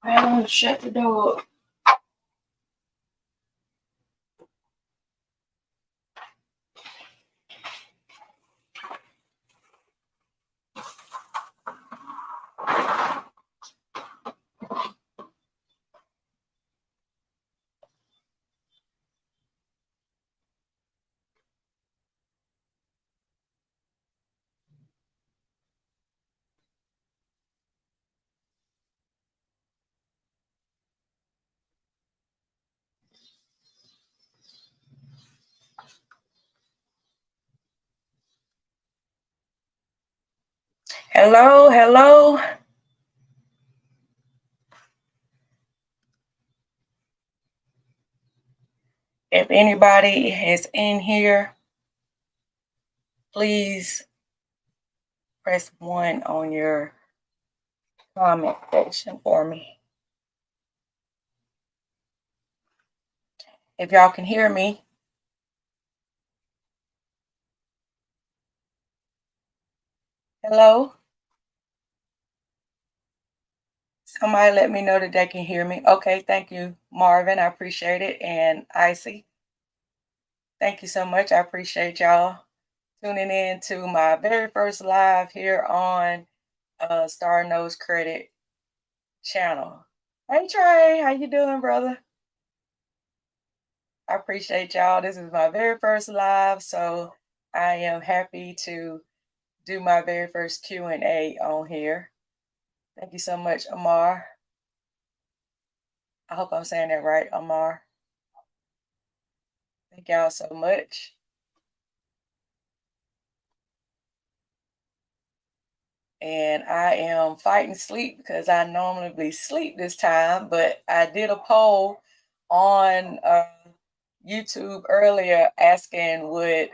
I'm gonna shut the door. Hello, hello. If anybody is in here, please press 1 on your comment section for me. If y'all can hear me. Hello? Somebody let me know that they can hear me. Okay, thank you, Marvin. I appreciate it. And Icy, thank you so much. I appreciate y'all tuning in to my very first live here on Starr Knows Credit channel. Hey Trey, how you doing, brother? I appreciate y'all. This is my very first live, so I am happy to do my very first Q&A on here. Thank you so much, Amar. I hope I'm saying that right, Amar. Thank y'all so much. And I am fighting sleep because I normally sleep this time, but I did a poll on YouTube earlier asking would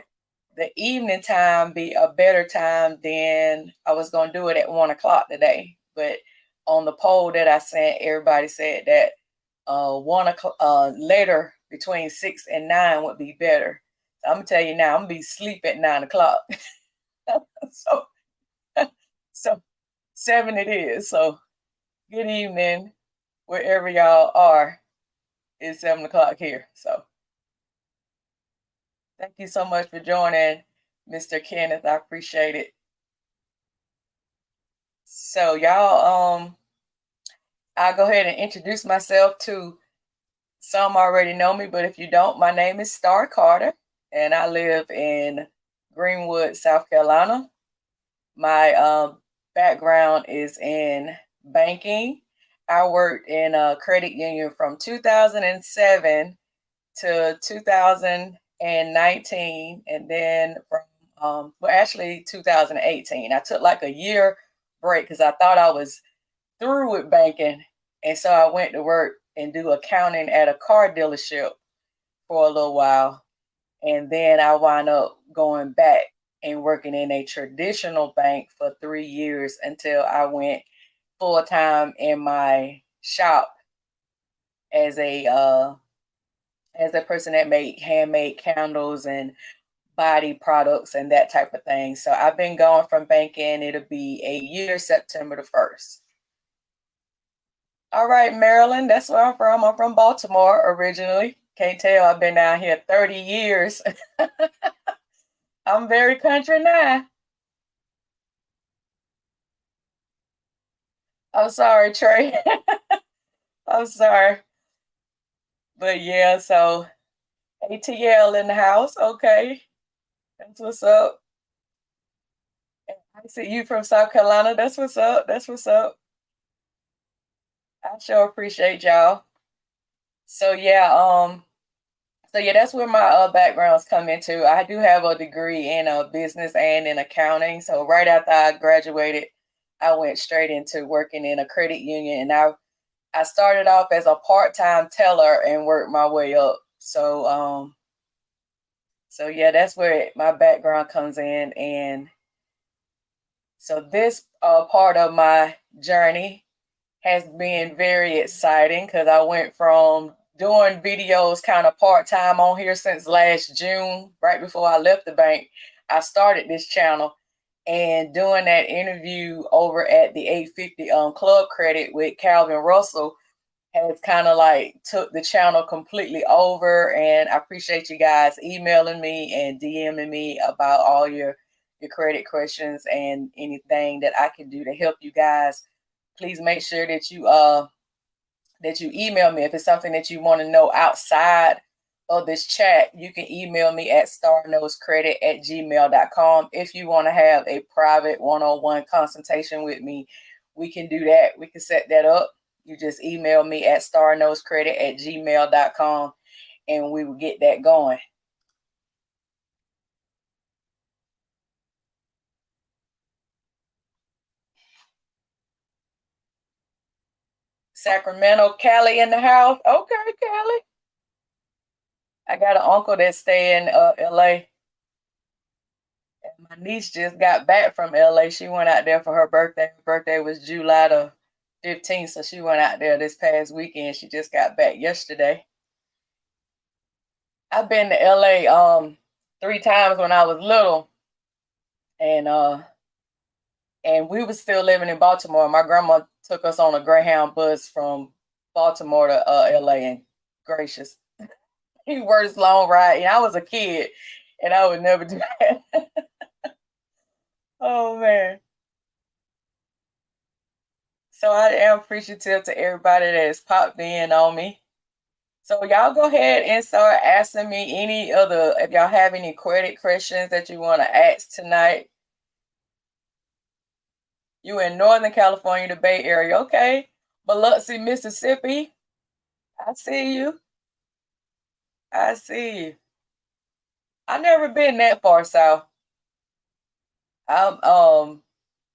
the evening time be a better time than I was going to do it at 1 o'clock today. But on the poll that I sent, everybody said that 1 o'clock later between 6 and 9 would be better. So I'm gonna tell you now, I'm gonna be asleep at 9 o'clock. so so 7 it is. So good evening, wherever y'all are. It's 7 o'clock here. So thank you so much for joining, Mr. Kenneth. I appreciate it. So y'all, I'll go ahead and introduce myself to some already know me, but if you don't, my name is Starr Carter, and I live in Greenwood, South Carolina. My background is in banking. I worked in a credit union from 2007 to 2019, and then from actually 2018. I took like a year break because I thought I was through with banking, and so I went to work and do accounting at a car dealership for a little while, and then I wound up going back and working in a traditional bank for 3 years until I went full time in my shop as a person that made handmade candles and body products and that type of thing. So I've been going from banking. It'll be a year, September the 1st. All right, Maryland, that's where I'm from. I'm from Baltimore originally. Can't tell, I've been down here 30 years. I'm very country now. I'm sorry, Trey. I'm sorry. But yeah, so ATL in the house. Okay. That's what's up. I see you from South Carolina. That's what's up. That's what's up. I sure appreciate y'all. So yeah, that's where my backgrounds come into. I do have a degree in business and in accounting. So right after I graduated, I went straight into working in a credit union, and I started off as a part-time teller and worked my way up. So yeah, that's where my background comes in, and so this part of my journey has been very exciting because I went from doing videos kind of part-time on here since last June, right before I left the bank. I started this channel and doing that interview over at the 850 Club Credit with Calvin Russell has kind of like took the channel completely over. And I appreciate you guys emailing me and DMing me about all your credit questions and anything that I can do to help you guys. Please make sure that you email me if it's something that you want to know outside of this chat. You can email me at starknowscredit@gmail.com. If you want to have a private one-on-one consultation with me, we can do that. We can set that up. You just email me at starknowscredit@gmail.com and we will get that going. Sacramento, Cali in the house. Okay, Cali. I got an uncle that stay in LA. And my niece just got back from LA. She went out there for her birthday. Her birthday was July the 15th, so she went out there this past weekend. She just got back yesterday. I've been to LA 3 times when I was little, and we was still living in Baltimore. My grandma took us on a Greyhound bus from Baltimore to LA, and gracious, he worked long ride. And I was a kid, and I would never do that. Oh man. So I am appreciative to everybody that has popped in on me. So y'all go ahead and start asking me any other, if y'all have any credit questions that you want to ask tonight. You in Northern California, the Bay Area, okay? Biloxi, Mississippi. I see you. I see you. I never been that far south. I'm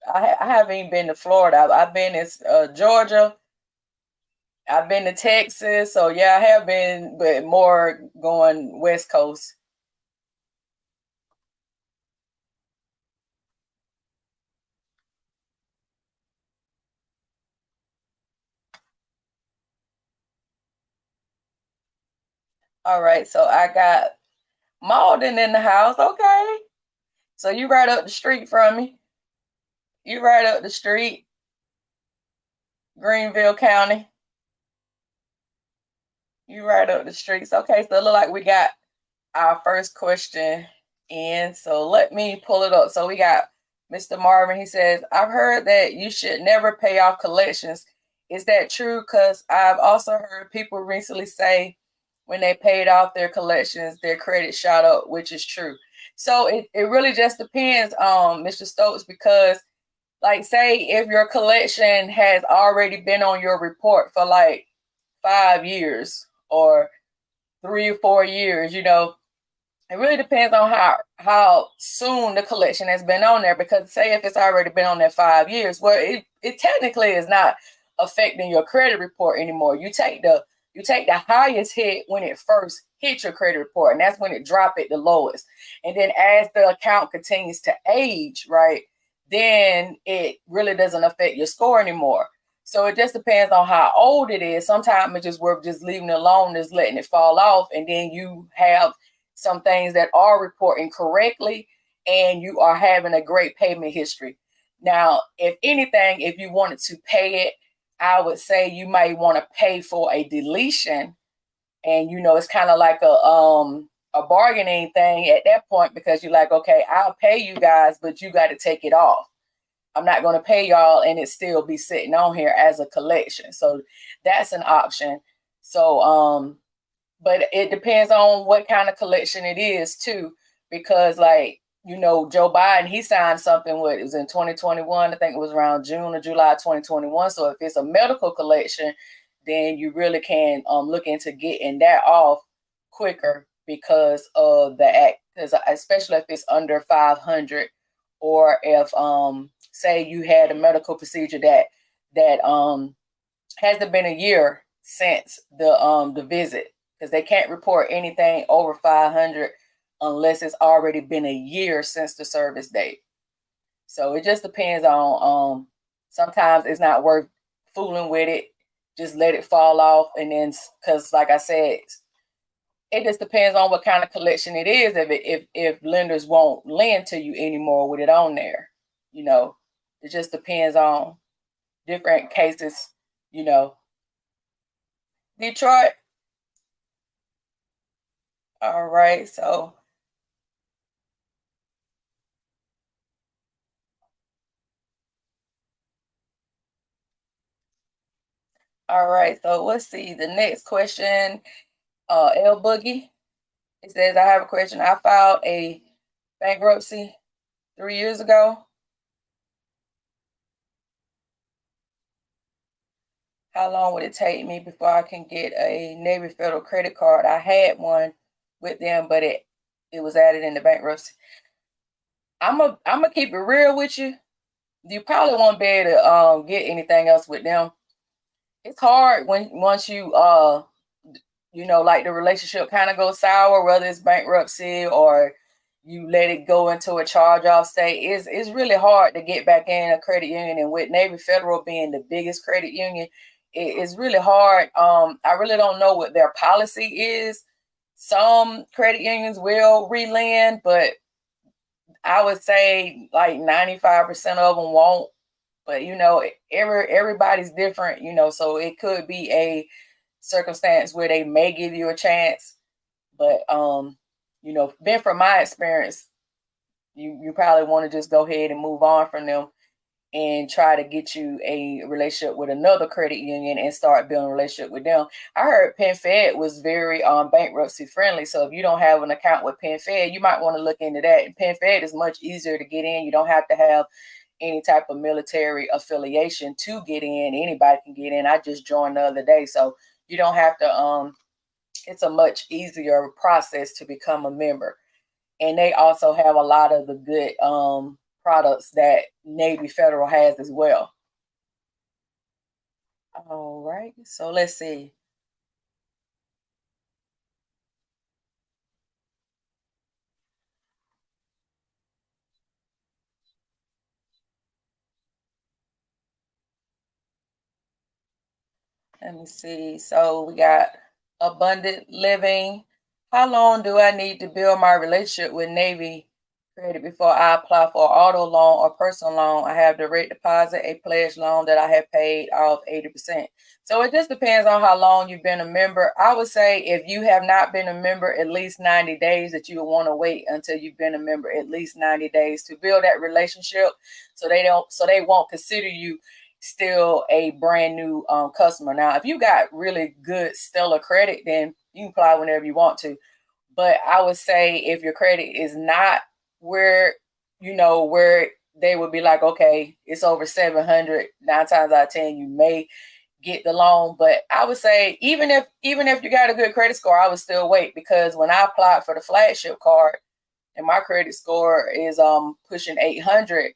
I haven't even been to Florida. I've been in Georgia. I've been to Texas. So yeah, I have been, but more going West Coast. All right, so I got Malden in the house. Okay. So you right up the street from me. You right up the street, Greenville County. You right up the streets. Okay, so it look like we got our first question in. So let me pull it up. So we got Mr. Marvin. He says, I've heard that you should never pay off collections. Is that true? Because I've also heard people recently say when they paid off their collections, their credit shot up, which is true. So it really just depends on Mr. Stokes, because like say if your collection has already been on your report for like 5 years or 3 or 4 years, it really depends on how soon the collection has been on there. Because say if it's already been on there 5 years, well, it technically is not affecting your credit report anymore. You take the highest hit when it first hit your credit report, and that's when it dropped at the lowest. And then as the account continues to age, right, then it really doesn't affect your score anymore. So it just depends on how old it is. Sometimes it's just worth just leaving it alone, just letting it fall off, and then you have some things that are reporting correctly, and you are having a great payment history. Now, if anything, if you wanted to pay it, I would say you might want to pay for a deletion, and it's kind of like a bargaining thing at that point, because you're like, okay, I'll pay you guys, but you got to take it off. I'm not going to pay y'all and it still be sitting on here as a collection. So that's an option. So but it depends on what kind of collection it is too, because like Joe Biden, he signed something, it was in 2021. I think it was around June or July 2021. So if it's a medical collection, then you really can look into getting that off quicker because of the act. Because especially if it's under 500, or if say you had a medical procedure that hasn't been a year since the visit, because they can't report anything over 500 unless it's already been a year since the service date. So it just depends on sometimes it's not worth fooling with it. Just let it fall off, and then, because like I said, it just depends on what kind of collection it is. If lenders won't lend to you anymore with it on there, it just depends on different cases, you know. Detroit. All right. So, all right. So let's see. The next question, L Boogie. It says, I have a question. I filed a bankruptcy 3 years ago. How long would it take me before I can get a Navy Federal credit card? I had one with them, but it was added in the bankruptcy. I'm gonna keep it real with you. You probably won't be able to get anything else with them. It's hard when once you like the relationship kind of goes sour, whether it's bankruptcy or you let it go into a charge off state. It's really hard to get back in a credit union, and with Navy Federal being the biggest credit union, it's really hard. I really don't know what their policy is. Some credit unions will relend, but I would say like 95% of them won't. But everybody's different, so it could be a circumstance where they may give you a chance. But been from my experience, you probably want to just go ahead and move on from them and try to get you a relationship with another credit union and start building a relationship with them. I heard PenFed was very bankruptcy friendly. So if you don't have an account with PenFed, you might want to look into that. And PenFed is much easier to get in. You don't have to have any type of military affiliation to get in. Anybody can get in. I just joined the other day. So you don't have to it's a much easier process to become a member. And they also have a lot of the good products that Navy Federal has as well. All right. So let's see. Let me see. So we got abundant living. How long do I need to build my relationship with Navy Credit before I apply for auto loan or personal loan? I have direct deposit, a pledge loan that I have paid off 80%. So it just depends on how long you've been a member. I would say if you have not been a member at least 90 days, that you would want to wait until you've been a member at least 90 days to build that relationship, so they won't consider you still a brand new customer. Now, if you got really good stellar credit, then you can apply whenever you want to. But I would say if your credit is not where where they would be like, okay, it's over 700, 9 times out of 10 you may get the loan. But I would say even if you got a good credit score, I would still wait, because when I applied for the flagship card and my credit score is pushing 800,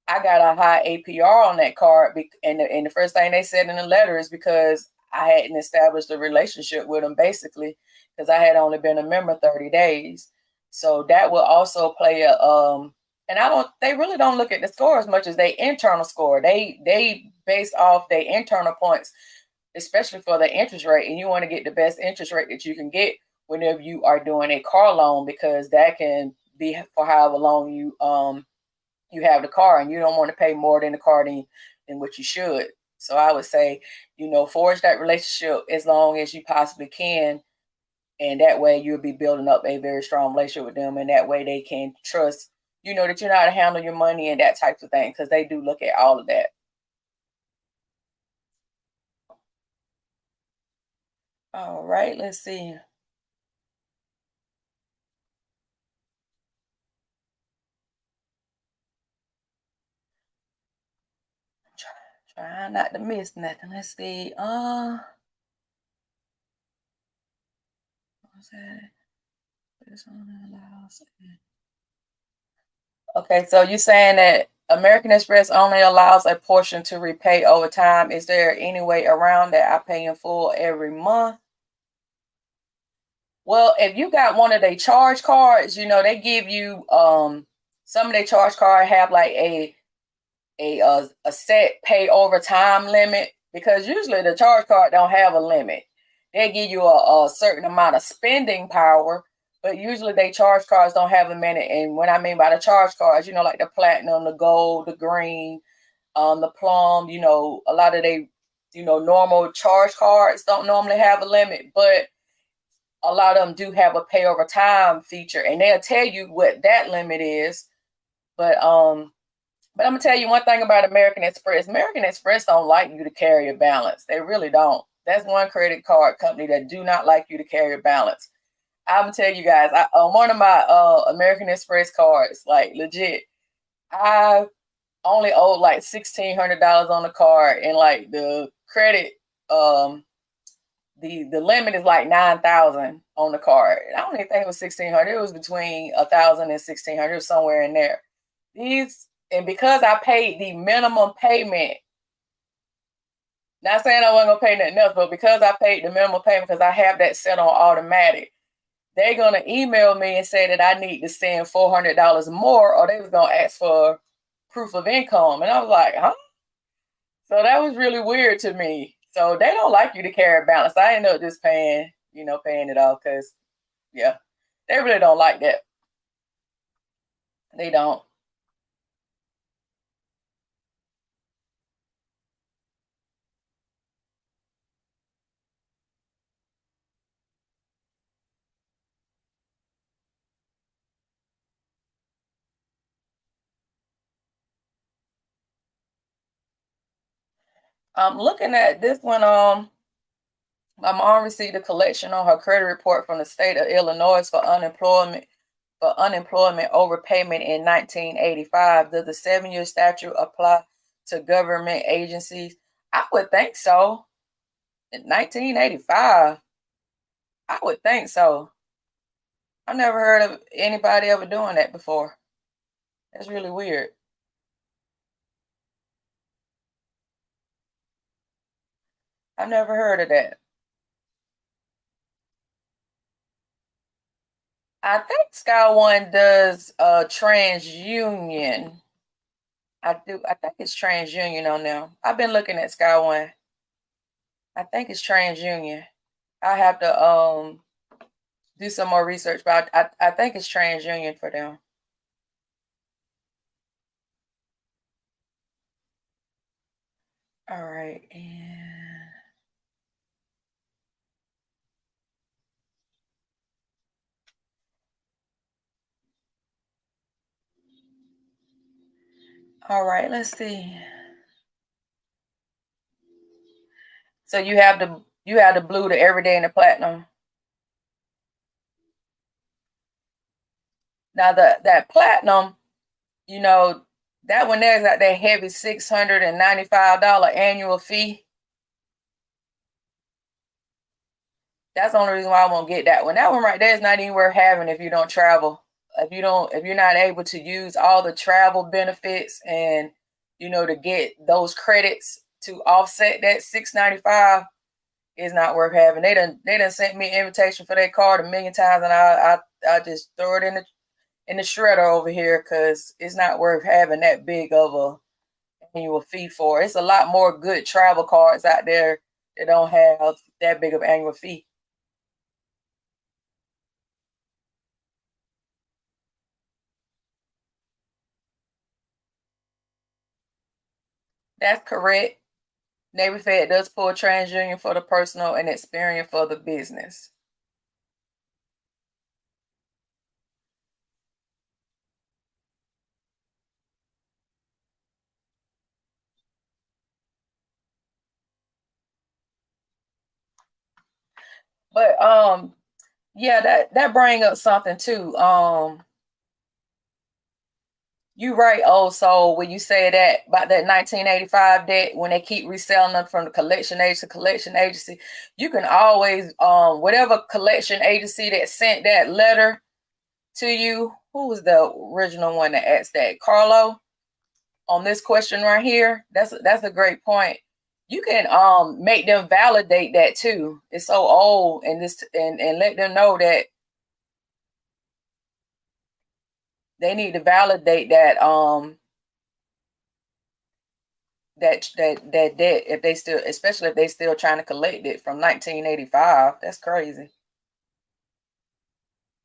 I got a high APR on that card, and the first thing they said in the letter is because I hadn't established a relationship with them, basically, because I had only been a member 30 days. So that will also play a and they really don't look at the score as much as they internal score. They base off their internal points, especially for the interest rate, and you want to get the best interest rate that you can get whenever you are doing a car loan, because that can be for however long you have the car, and you don't want to pay more than the car than what you should. So I would say, forge that relationship as long as you possibly can. And that way you'll be building up a very strong relationship with them. And that way they can trust, that you know how to handle your money and that type of thing, because they do look at all of that. All right, let's see. Trying not to miss nothing. Let's see. What's that? Okay, so you're saying that American Express only allows a portion to repay over time. Is there any way around that? I pay in full every month. Well, if you got one of their charge cards, they give you some of their charge card have like a set pay over time limit, because usually the charge card don't have a limit. They give you a certain amount of spending power, but usually they charge cards don't have a limit. And what I mean by the charge cards, like the platinum, the gold, the green, the plum, a lot of they normal charge cards don't normally have a limit, but a lot of them do have a pay over time feature, and they'll tell you what that limit is. But I'm gonna tell you one thing about American Express. American Express don't like you to carry a balance. They really don't. That's one credit card company that do not like you to carry a balance. I'm gonna tell you guys, on one of my American Express cards, like legit, I only owed like $1,600 on the card, and like the credit, the limit is like 9,000 on the card. I don't even think it was 1,600. It was between 1,000 and 1,600, somewhere in there. And because I paid the minimum payment, not saying I wasn't gonna pay nothing else, but because I paid the minimum payment, because I have that set on automatic, they're gonna email me and say that I need to send $400 more, or they was gonna ask for proof of income. And I was like, huh? So that was really weird to me. So they don't like you to carry a balance. I ended up just paying it off, because yeah, they really don't like that. They don't. I'm looking at this one. My mom received a collection on her credit report from the state of Illinois for unemployment overpayment in 1985. Does the 7-year statute apply to government agencies? I would think so. In 1985, I would think so. I never heard of anybody ever doing that before. That's really weird. I've never heard of that. I think Sky One does TransUnion. I do. I think it's TransUnion on there. I've been looking at Sky One. I think it's TransUnion. I have to do some more research, but I think it's TransUnion for them. All right, and all right, let's see. So you have the blue, the everyday, and the platinum. Now that platinum, you know, that one there's got that heavy $695 annual fee. That's the only reason why I won't get that one. That one right there is not even worth having if you don't travel. If you're not able to use all the travel benefits and to get those credits to offset that $695, is not worth having. They done sent me an invitation for that card a million times, and I just throw it in the shredder over here, because it's not worth having that big of a annual fee for. It's a lot more good travel cards out there that don't have that big of an annual fee. That's correct. Navy Fed does pull TransUnion for the personal and Experian for the business. But yeah, that bring up something too. You right, also, when you say that about that 1985 debt, when they keep reselling them from the collection agency to collection agency, you can always whatever collection agency that sent that letter to you. Who was the original one that asked that? Carlo, on this question right here. That's a great point. You can make them validate that too. It's so old, and let them know that they need to validate that that debt, if they still, especially if they still trying to collect it from 1985. That's crazy.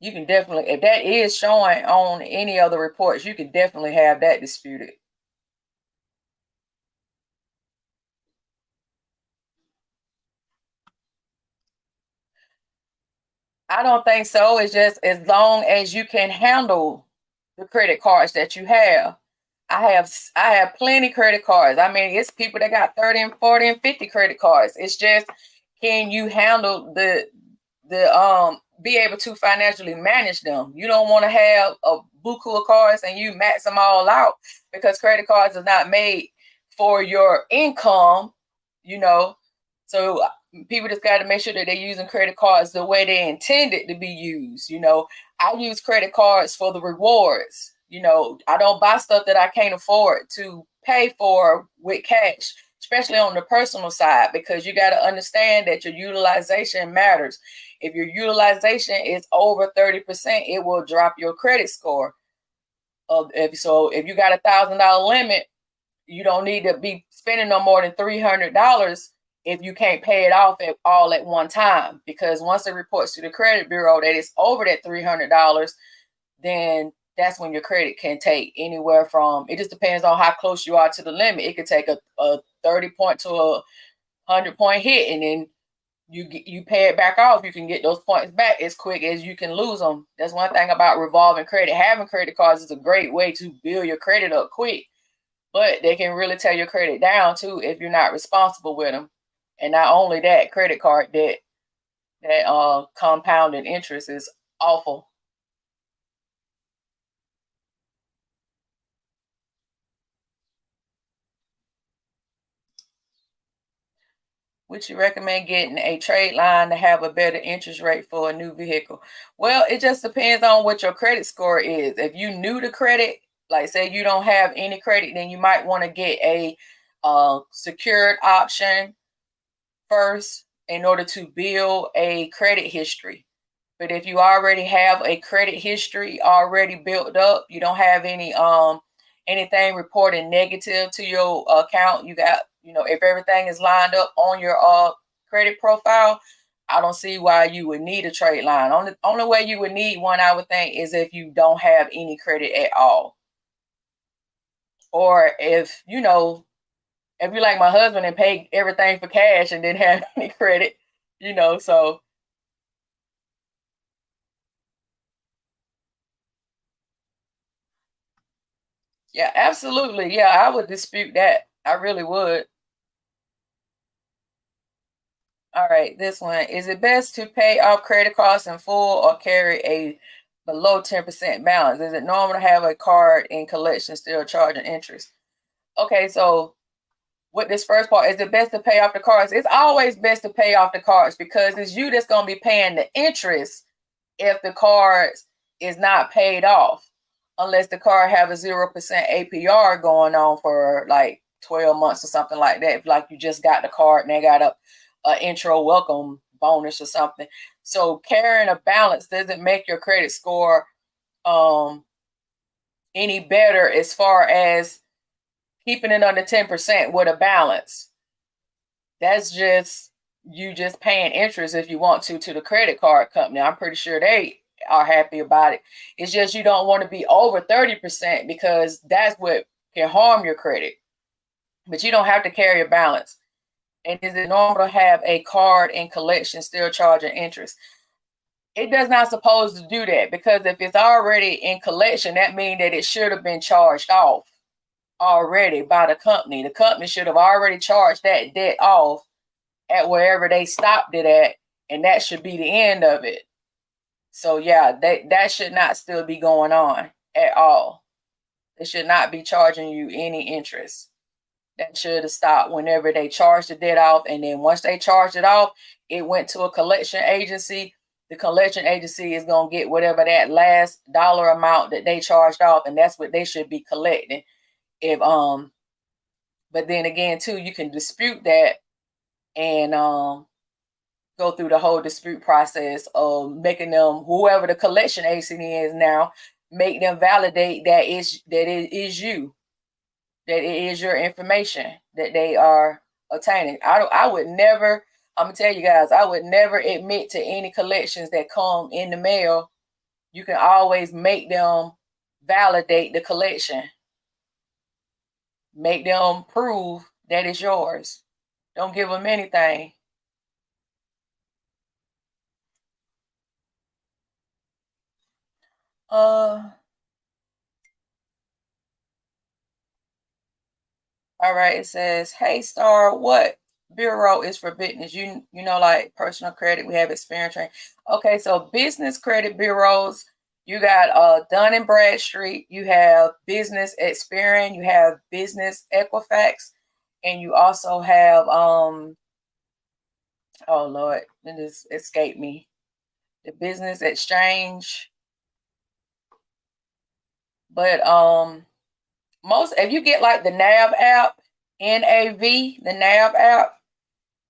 You can definitely, if that is showing on any other reports, you can definitely have that disputed. I don't think so. It's just as long as you can handle the credit cards that you have. I have plenty credit cards. I mean, it's people that got 30 and 40 and 50 credit cards. It's just, can you handle the be able to financially manage them? You don't want to have a buku of cards and you max them all out, because credit cards are not made for your income, you know. So people just got to make sure that they're using credit cards the way they intended to be used. I use credit cards for the rewards. I don't buy stuff that I can't afford to pay for with cash, especially on the personal side, because you got to understand that your utilization matters. If your utilization is over 30%, it will drop your credit score. If you got $1,000 limit, you don't need to be spending no more than $300 if you can't pay it off all at one time. Because once it reports to the credit bureau that it's over that $300, then that's when your credit can take anywhere from, it just depends on how close you are to the limit. It could take a 30 point to a 100 point hit, and then you pay it back off. You can get those points back as quick as you can lose them. That's one thing about revolving credit. Having credit cards is a great way to build your credit up quick, but they can really tear your credit down too if you're not responsible with them. And not only that, credit card debt, that compounded interest is awful. Would you recommend getting a trade line to have a better interest rate for a new vehicle? Well, it just depends on what your credit score is. If you new to credit, like say you don't have any credit, then you might want to get a secured option first in order to build a credit history. But if you already have a credit history already built up, you don't have anything reporting negative to your account, you got, if everything is lined up on your credit profile, I don't see why you would need a trade line. Only way you would need one, I would think, is if you don't have any credit at all. Or if you like my husband and pay everything for cash and didn't have any credit, so yeah, absolutely. Yeah, I would dispute that. I really would. All right, this one. Is it best to pay off credit cards in full or carry a below 10% balance? Is it normal to have a card in collection still charging interest? Okay, so with this first part, is it best to pay off the cards? It's always best to pay off the cards, because it's you that's going to be paying the interest if the cards is not paid off, unless the card have a 0% APR going on for like 12 months or something like that. If like you just got the card and they got a intro welcome bonus or something. So carrying a balance doesn't make your credit score any better as far as keeping it under 10% with a balance. That's just you just paying interest if you want to the credit card company. I'm pretty sure they are happy about it. It's just you don't want to be over 30%, because that's what can harm your credit. But you don't have to carry a balance. And is it normal to have a card in collection still charging interest? It does not supposed to do that, because if it's already in collection, that means that it should have been charged off already by the company. The company should have already charged that debt off at wherever they stopped it at, and that should be the end of it. So yeah, that should not still be going on at all. They should not be charging you any interest. That should have stopped whenever they charged the debt off, and then once they charged it off, it went to a collection agency. The collection agency is going to get whatever that last dollar amount that they charged off, and that's what they should be collecting. If But then again too, you can dispute that and go through the whole dispute process of making them, whoever the collection agent is now, make them validate that it is you, that it is your information that they are obtaining. I would never, I'm gonna tell you guys, I would never admit to any collections that come in the mail. You can always make them validate the collection. Make them prove that it's yours. Don't give them anything. All right, it says, "Hey Star, what bureau is for business? You know, like personal credit, we have experience training. Okay, so business credit bureaus, you got Dun and Bradstreet, you have Business Experian, you have Business Equifax, and you also have oh Lord, it just escaped me. The Business Exchange. But most if you get like the NAV app, NAV, the NAV app,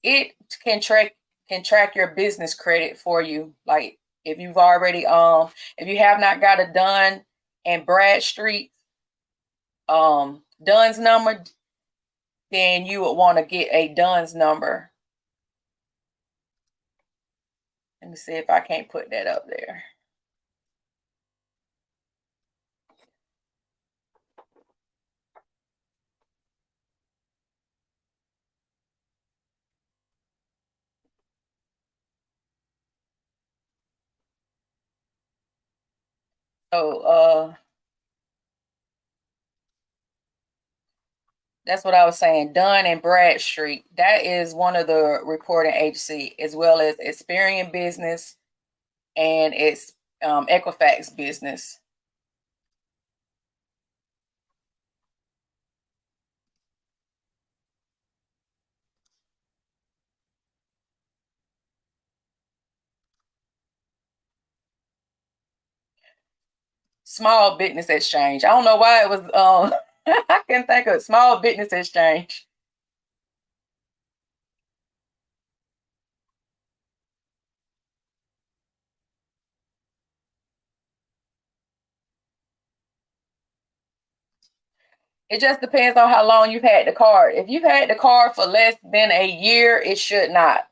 it can track your business credit for you. Like if you've already if you have not got a Dun and Bradstreet Dun's number, then you would want to get a Dun's number. Let me see if I can't put that up there. So that's what I was saying. Dun and Bradstreet. That is one of the reporting agency, as well as Experian Business and it's Equifax Business. Small Business Exchange. I don't know why it was I can think of Small Business Exchange. It just depends on how long you've had the card. If you've had the card for less than a year, it should not.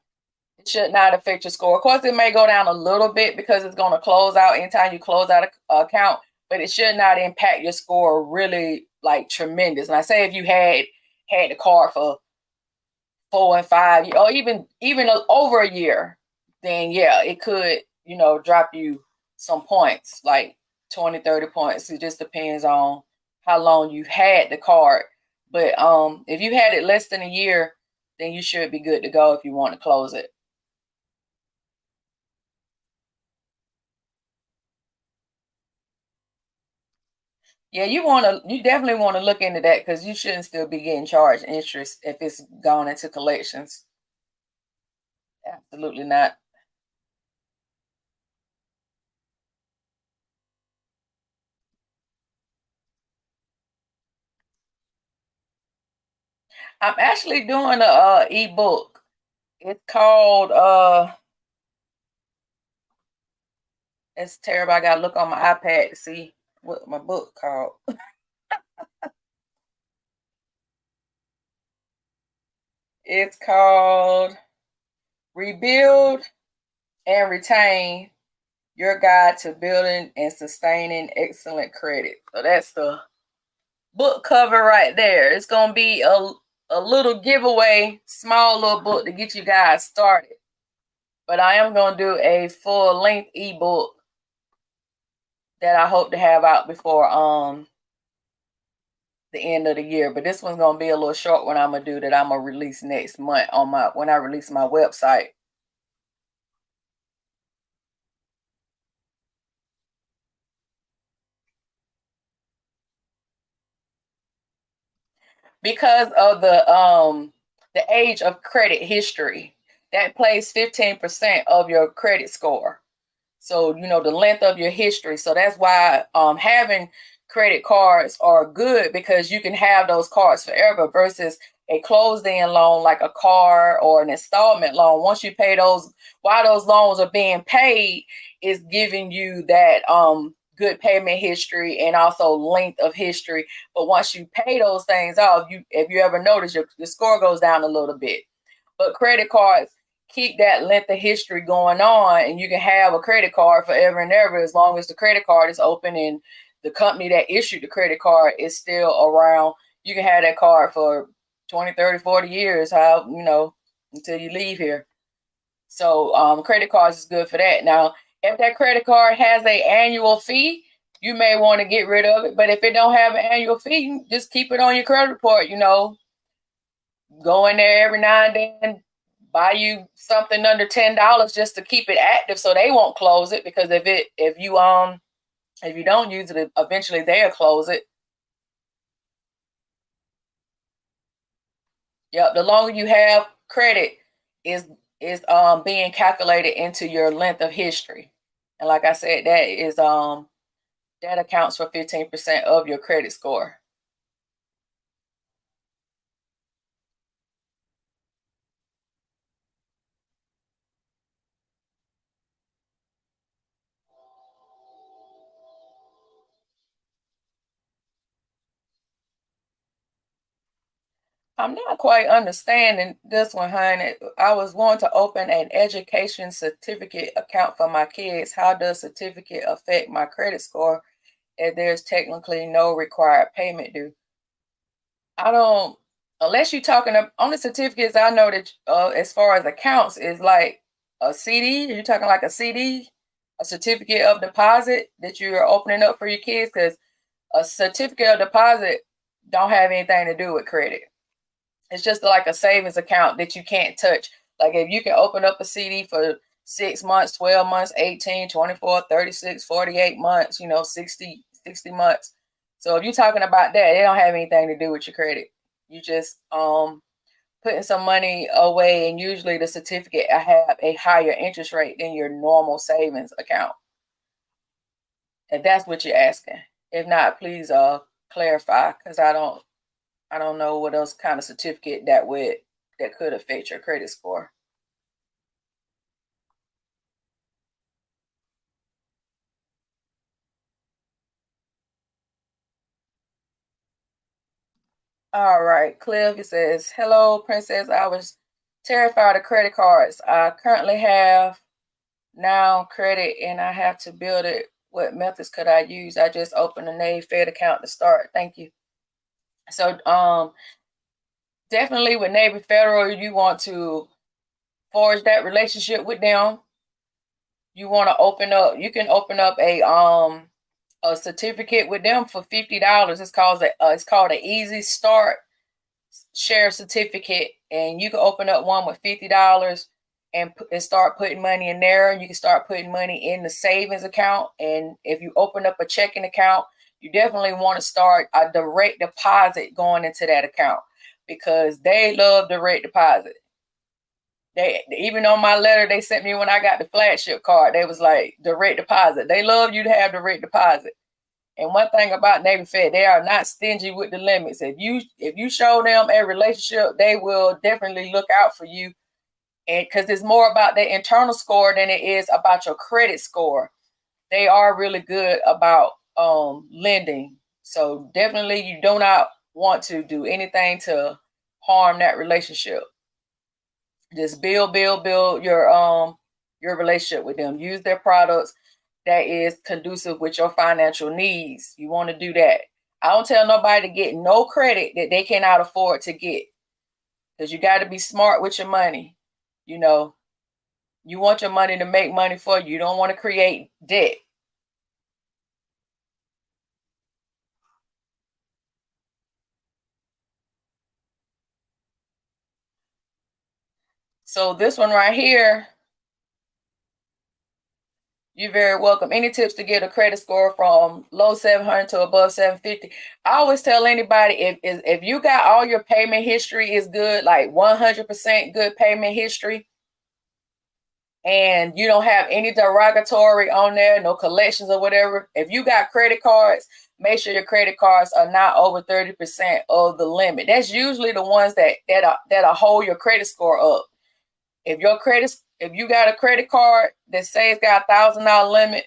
It should not affect your score. Of course, it may go down a little bit because it's going to close out anytime you close out an account, but it should not impact your score really like tremendous. And I say if you had the card for 4 and 5 years, or even over a year, then yeah, it could drop you some points, like 20, 30 points. It just depends on how long you've had the card. But if you had it less than a year, then you should be good to go if you want to close it. Yeah, you definitely want to look into that because you shouldn't still be getting charged interest if it's gone into collections. Absolutely not. I'm actually doing a ebook. It's called it's terrible. I gotta look on my iPad to see what my book called. It's called Rebuild and Retain Your Guide to Building and Sustaining Excellent Credit. So that's the book cover right there. It's gonna be a little giveaway, small little book to get you guys started. But I am gonna do a full length ebook that I hope to have out before the end of the year. But this one's gonna be a little short one I'm gonna do that I'm gonna release next month on when I release my website. Because of the age of credit history, that plays 15% of your credit score. So, the length of your history. So that's why having credit cards are good, because you can have those cards forever versus a closed-end loan like a car or an installment loan. Once you pay those, while those loans are being paid, is giving you that good payment history and also length of history. But once you pay those things off, if you ever notice, your score goes down a little bit. But credit cards keep that length of history going on, and you can have a credit card forever and ever as long as the credit card is open and the company that issued the credit card is still around. You can have that card for 20, 30, 40 years, until you leave here. So credit cards is good for that. Now, if that credit card has an annual fee, you may want to get rid of it. But if it don't have an annual fee, just keep it on your credit report. Go in there every now and then, buy you something under $10 just to keep it active, so they won't close it. Because if you don't use it, eventually they'll close it. Yep, the longer you have credit is being calculated into your length of history. And like I said, that accounts for 15% of your credit score. I'm not quite understanding this one, honey. I was wanting to open an education certificate account for my kids. How does certificate affect my credit score if there's technically no required payment due? I don't, unless you're talking on the certificates, I know that as far as accounts is like a CD. Are you talking like a CD, a certificate of deposit that you're opening up for your kids? Because a certificate of deposit don't have anything to do with credit. It's just like a savings account that you can't touch. Like if you can open up a CD for 6 months, 12 months, 18, 24, 36, 48 months, 60 months. So if you're talking about that, it don't have anything to do with your credit. You just putting some money away, and usually the certificate have a higher interest rate than your normal savings account. If that's what you're asking. If not, please clarify, because I don't know what else kind of certificate that could affect your credit score. All right, Cliff, it says, hello, Princess. I was terrified of credit cards. I currently have now credit and I have to build it. What methods could I use? I just opened a Navy Fed account to start. Thank you. So definitely with Navy Federal, you want to forge that relationship with them. You want to you can open up a certificate with them for $50. It's called an Easy Start Share Certificate, and you can open up one with $50 and start putting money in there. You can start putting money in the savings account, and if you open up a checking account, you definitely want to start a direct deposit going into that account, because they love direct deposit. They, even on my letter they sent me when I got the flagship card, they was like, direct deposit. They love you to have direct deposit. And one thing about Navy Fed, they are not stingy with the limits. If you show them a relationship, they will definitely look out for you. And because it's more about their internal score than it is about your credit score. They are really good about lending. So definitely you do not want to do anything to harm that relationship. Just build your relationship with them. Use their products that is conducive with your financial needs. You want to do that. I don't tell nobody to get no credit that they cannot afford to get, because you got to be smart with your money. You want your money to make money for you. You don't want to create debt. So this one right here, you're very welcome. Any tips to get a credit score from low 700 to above 750? I always tell anybody, if you got all your payment history is good, like 100% good payment history, and you don't have any derogatory on there, no collections or whatever. If you got credit cards, make sure your credit cards are not over 30% of the limit. That's usually the ones that'll hold your credit score up. If you got a credit card that says it's got $1,000 limit,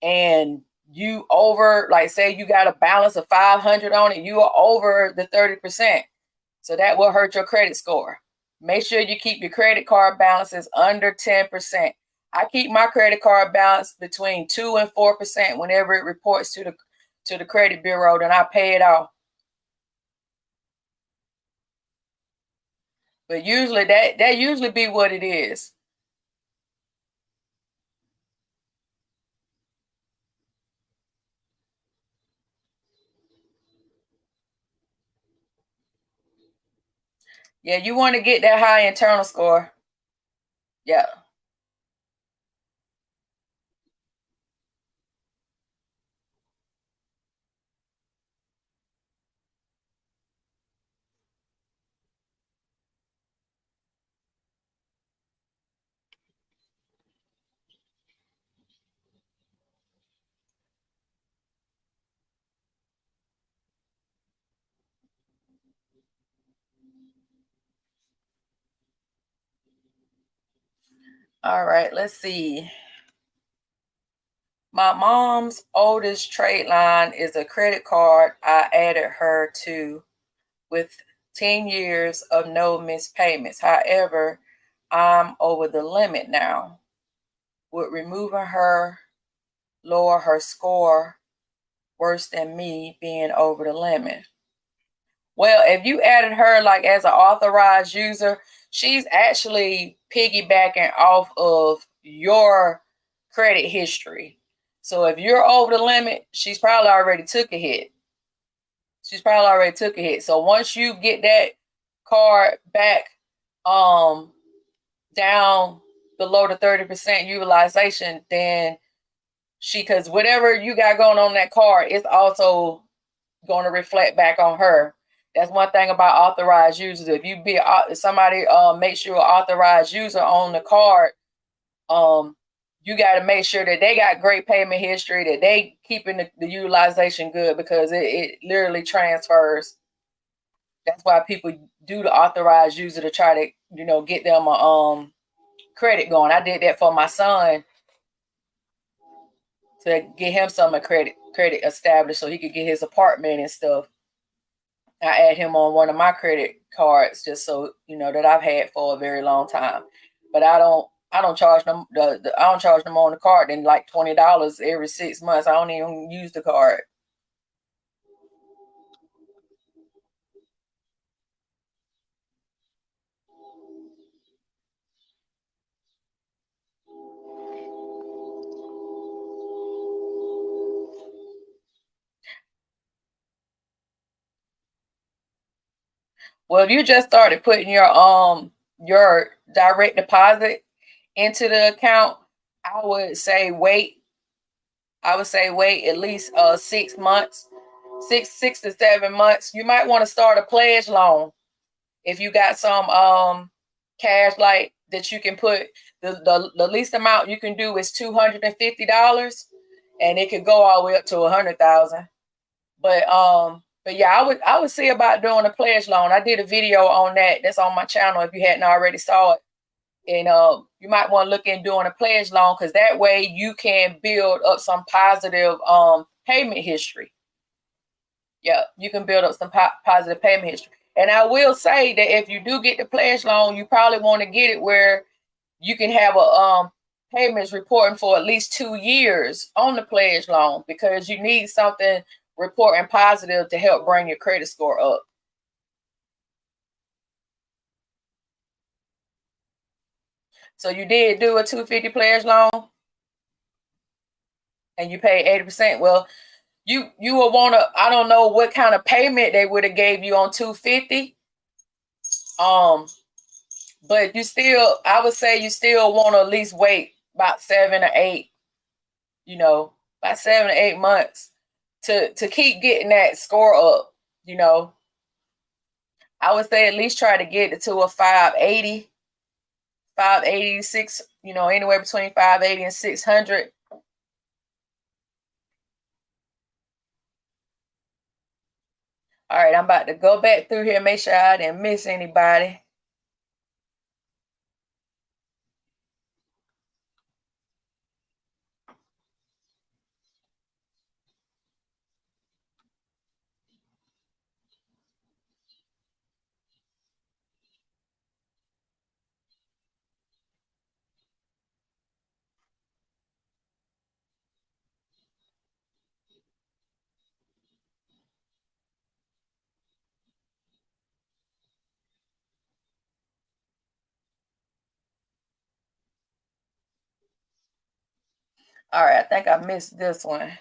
and you over, like say you got a balance of 500 on it, you are over the 30%. So that will hurt your credit score. Make sure you keep your credit card balances under 10%. I keep my credit card balance between 2 and 4% whenever it reports to the credit bureau, then I pay it off. But usually that usually be what it is. Yeah, you want to get that high internal score. Yeah. All right, let's see. My mom's oldest trade line is a credit card I added her to with 10 years of no missed payments. However, I'm over the limit now. Would removing her lower her score worse than me being over the limit? Well, if you added her like as an authorized user, she's actually piggybacking off of your credit history. So if you're over the limit, she's probably already took a hit. So once you get that card back down below the 30% utilization, then because whatever you got going on that card, it's also going to reflect back on her. That's one thing about authorized users. If somebody makes you an authorized user on the card, you got to make sure that they got great payment history, that they keeping the utilization good, because it literally transfers. That's why people do the authorized user to try to get them a credit going. I did that for my son to get him some credit established so he could get his apartment and stuff. I add him on one of my credit cards just so that I've had for a very long time. But I don't charge them I don't charge them on the card and like $20 every 6 months. I don't even use the card. Well, if you just started putting your direct deposit into the account, I would say wait. I would say wait at least 6 months, six to 7 months. You might want to start a pledge loan if you got some cash like that you can put. The least amount you can do is $250, and it could go all the way up to 100,000. But yeah, I would see about doing a pledge loan. I did a video on that. That's on my channel if you hadn't already saw it. And you might want to look in doing a pledge loan, because that way you can build up some positive payment history. Yeah, you can build up some positive payment history. And I will say that if you do get the pledge loan, you probably want to get it where you can have a payments reporting for at least 2 years on the pledge loan, because you need something reporting positive to help bring your credit score up. So you did do a 250 pledge loan and you paid 80%. Well, you will want to, I don't know what kind of payment they would have gave you on 250. But I would say you still want to at least wait about 7 or 8, about 7 or 8 months to keep getting that score up. you know. I would say at least try to get it to a 580, 586, anywhere between 580 and 600. All right, I'm about to go back through here, make sure I didn't miss anybody. All right, I think I missed this one.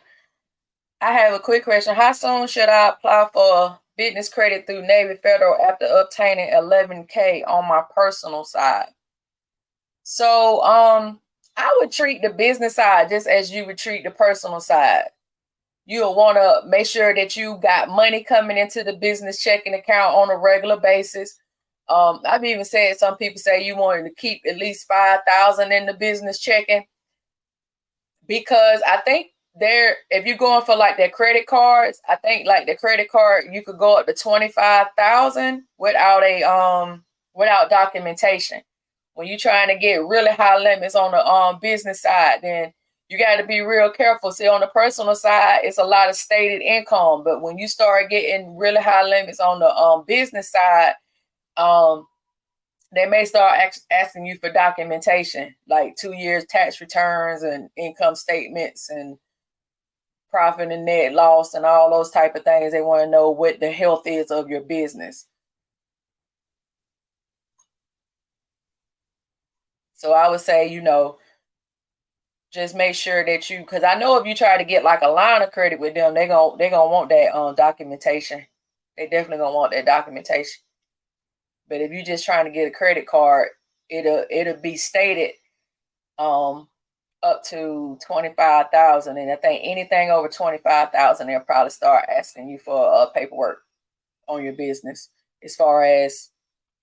I have a quick question. How soon should I apply for business credit through Navy Federal after obtaining 11K on my personal side. So I would treat the business side just as you would treat the personal side. You'll want to make sure that you got money coming into the business checking account on a regular basis. I've even said some people say you wanted to keep at least 5,000 in the business checking, because I think if you're going for like their credit cards, I think like the credit card you could go up to 25,000 without documentation. When you're trying to get really high limits on the business side, then you got to be real careful. See, on the personal side, it's a lot of stated income, but when you start getting really high limits on the business side, they may start asking you for documentation, like 2 years tax returns and income statements and profit and net loss and all those type of things. They want to know what the health is of your business. So I would say, just make sure that because I know if you try to get like a line of credit with them, they're gonna want that documentation. They definitely gonna want that documentation. But if you're just trying to get a credit card, it'll be stated up to 25,000, and I think anything over 25,000, they'll probably start asking you for paperwork on your business as far as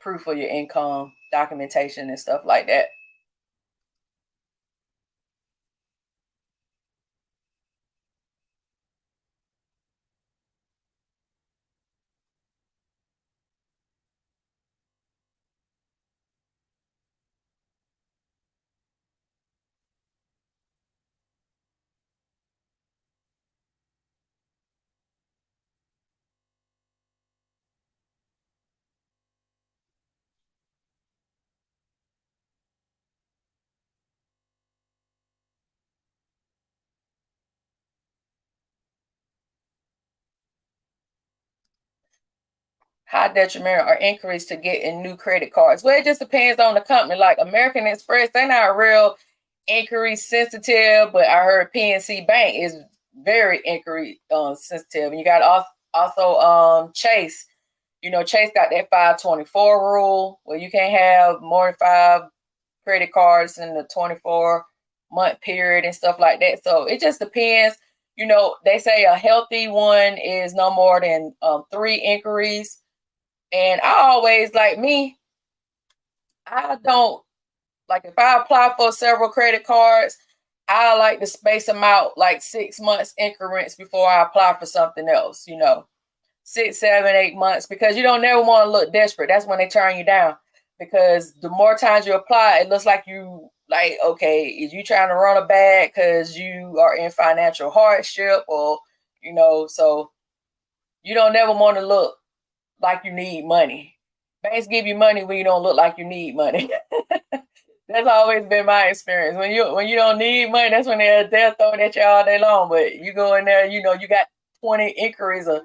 proof of your income, documentation, and stuff like that. How detrimental or increase to getting new credit cards? Well, it just depends on the company. Like American Express, they're not real inquiry sensitive, but I heard PNC Bank is very inquiry sensitive. And you got also Chase. Chase got that 524 rule where you can't have more than 5 credit cards in the 24-month period and stuff like that. So it just depends. They say a healthy one is no more than 3 inquiries. And I always, like me, I don't, like if I apply for several credit cards, I like to space them out like 6 months increments before I apply for something else, 6, 7, 8 months, because you don't never want to look desperate. That's when they turn you down, because the more times you apply, it looks like okay, is you trying to run a bag because you are in financial hardship, or, so you don't never want to look like you need money. Banks give you money when you don't look like you need money. That's always been my experience. When you don't need money, that's when they'll throw it at you all day long. But you go in there, you got 20 inquiries or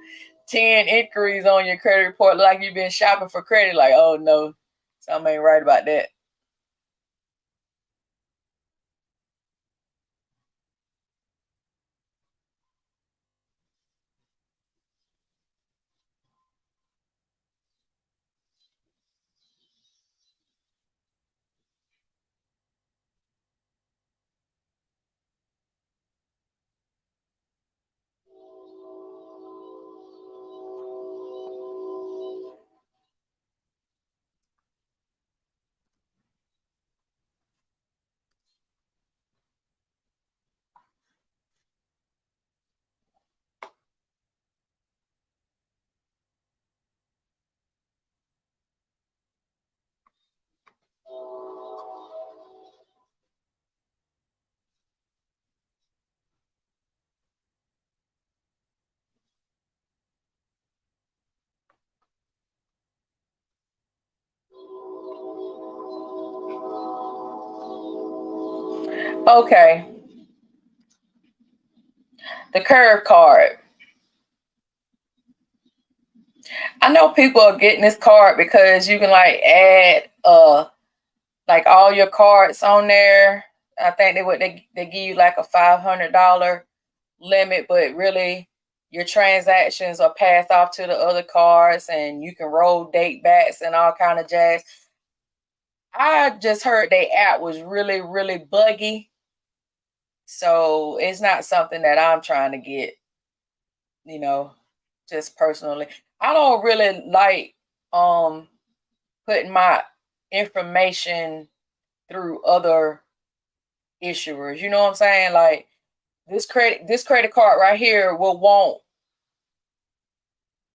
10 inquiries on your credit report, like you've been shopping for credit. Like, oh no, something ain't right about that. Okay, the curve card. I know people are getting this card because you can like add like all your cards on there. I think they give you like a $500 limit, but really your transactions are passed off to the other cards and you can roll date backs and all kind of jazz. I just heard their app was really, really buggy. So it's not something that I'm trying to get, just personally. I don't really like putting my information through other issuers. You know what I'm saying? Like this credit card right here will want